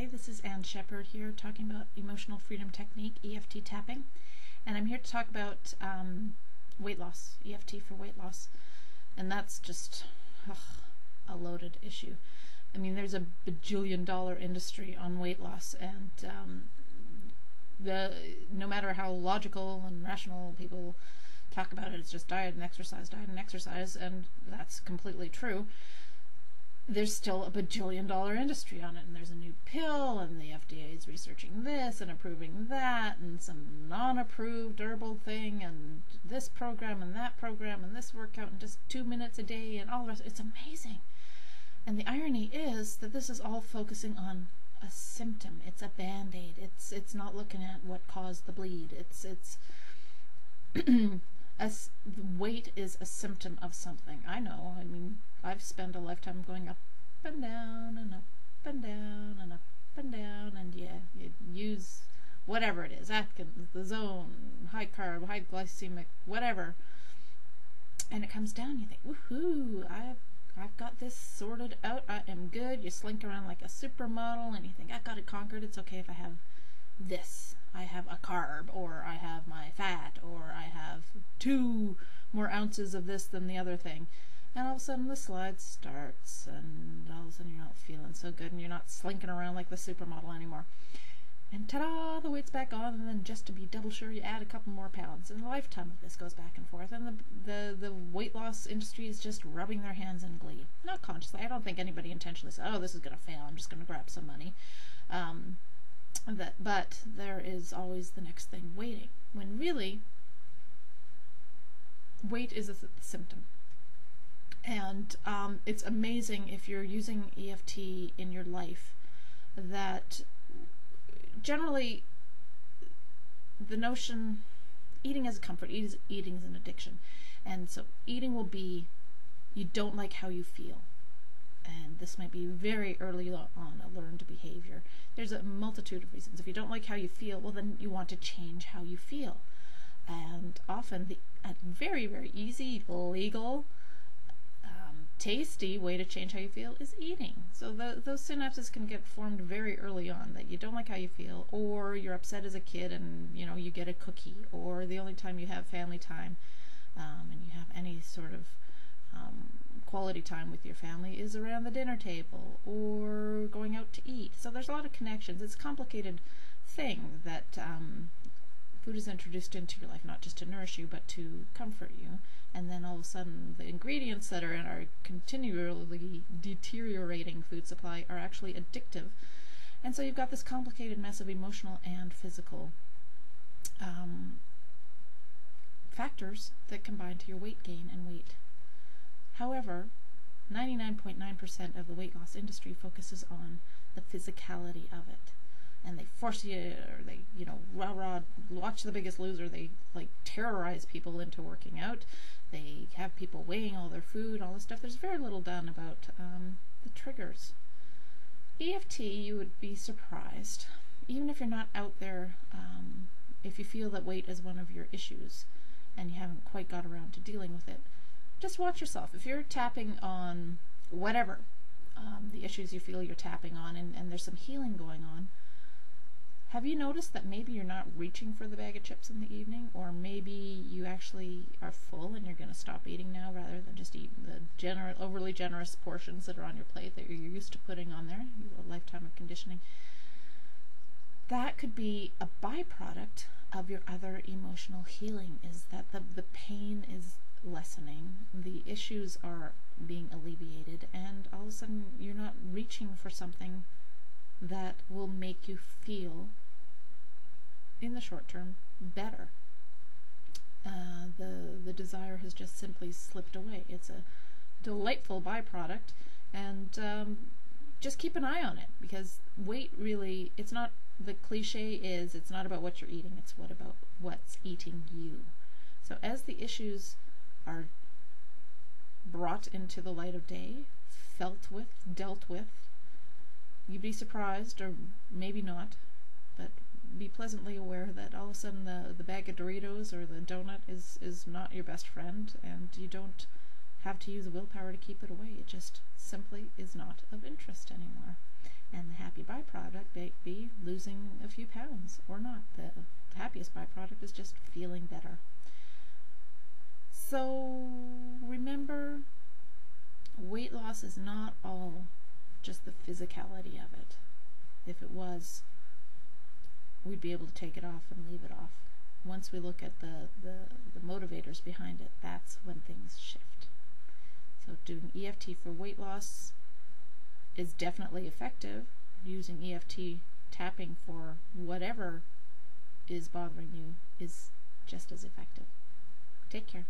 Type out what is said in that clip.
Hey, this is Ann Shepard here talking about emotional freedom technique, EFT tapping, and I'm here to talk about weight loss, EFT for weight loss, and that's just a loaded issue. I mean, there's a bajillion-dollar industry on weight loss, and no matter how logical and rational people talk about it, it's just diet and exercise, and that's completely true. There's still a bajillion-dollar industry on it, and there's a new pill, and the FDA is researching this and approving that, and some non-approved herbal thing, and this program and that program, and this workout in just 2 minutes a day, and all the rest. It's amazing. And the irony is that this is all focusing on a symptom. It's a band-aid. It's not looking at what caused the bleed. Weight is a symptom of something. I know. I mean, I've spent a lifetime going up and down and up and down and up and down, and yeah, you use whatever it is, Atkins, the zone, high carb, high glycemic, whatever, and it comes down. You think, woohoo! I've got this sorted out. I am good. You slink around like a supermodel, and you think, I got it conquered. It's okay if I have this. I have a carb, or I have my fat, or I have 2 more ounces of this than the other thing. And all of a sudden the slide starts, and all of a sudden you're not feeling so good, and you're not slinking around like the supermodel anymore. And ta-da, the weight's back on, and then just to be double sure, you add a couple more pounds. And a lifetime of this goes back and forth, and the weight loss industry is just rubbing their hands in glee. Not consciously. I don't think anybody intentionally said, oh, this is going to fail, I'm just going to grab some money. But there is always the next thing waiting, when really weight is a symptom. And it's amazing if you're using EFT in your life that generally the notion, eating as a comfort, eating is an addiction. And so eating will be, you don't like how you feel. And this might be very early on a learned behavior. There's a multitude of reasons. If you don't like how you feel, well, then you want to change how you feel. And often a very, very easy, legal, tasty way to change how you feel is eating. So those synapses can get formed very early on, that you don't like how you feel, or you're upset as a kid and you get a cookie, or the only time you have family time and you have any sort of quality time with your family is around the dinner table or going out to eat. So there's a lot of connections. It's a complicated thing that food is introduced into your life, not just to nourish you, but to comfort you. And then all of a sudden, the ingredients that are in our continually deteriorating food supply are actually addictive. And so you've got this complicated mess of emotional and physical factors that combine to your weight gain and weight. However, 99.9% of the weight loss industry focuses on the physicality of it. And they force you, or they, rah-rah, watch The Biggest Loser. They, terrorize people into working out. They have people weighing all their food, all this stuff. There's very little done about the triggers. EFT, you would be surprised, even if you're not out there, if you feel that weight is one of your issues and you haven't quite got around to dealing with it. Just watch yourself. If you're tapping on whatever, the issues you feel you're tapping on, and there's some healing going on, have you noticed that maybe you're not reaching for the bag of chips in the evening, or maybe you actually are full and you're going to stop eating now rather than just eat the overly generous portions that are on your plate that you're used to putting on there, a lifetime of conditioning? That could be a byproduct of your other emotional healing, is that the pain is lessening, the issues are being alleviated, and all of a sudden you're not reaching for something that will make you feel, in the short term, better. The desire has just simply slipped away. It's a delightful byproduct, and just keep an eye on it, because weight really, it's not, the cliche is, it's not about what you're eating, it's about what's eating you. So as the issues are brought into the light of day, felt with, dealt with, you'd be surprised, or maybe not, but be pleasantly aware that all of a sudden the bag of Doritos or the donut is not your best friend, and you don't have to use willpower to keep it away. It just simply is not of interest anymore. And the happy byproduct may be losing a few pounds or not. The happiest byproduct is just feeling better. So remember, weight loss is not all just the physicality of it. If it was, we'd be able to take it off and leave it off. Once we look at the motivators behind it, that's when things shift. So doing EFT for weight loss is definitely effective. Using EFT tapping for whatever is bothering you is just as effective. Take care.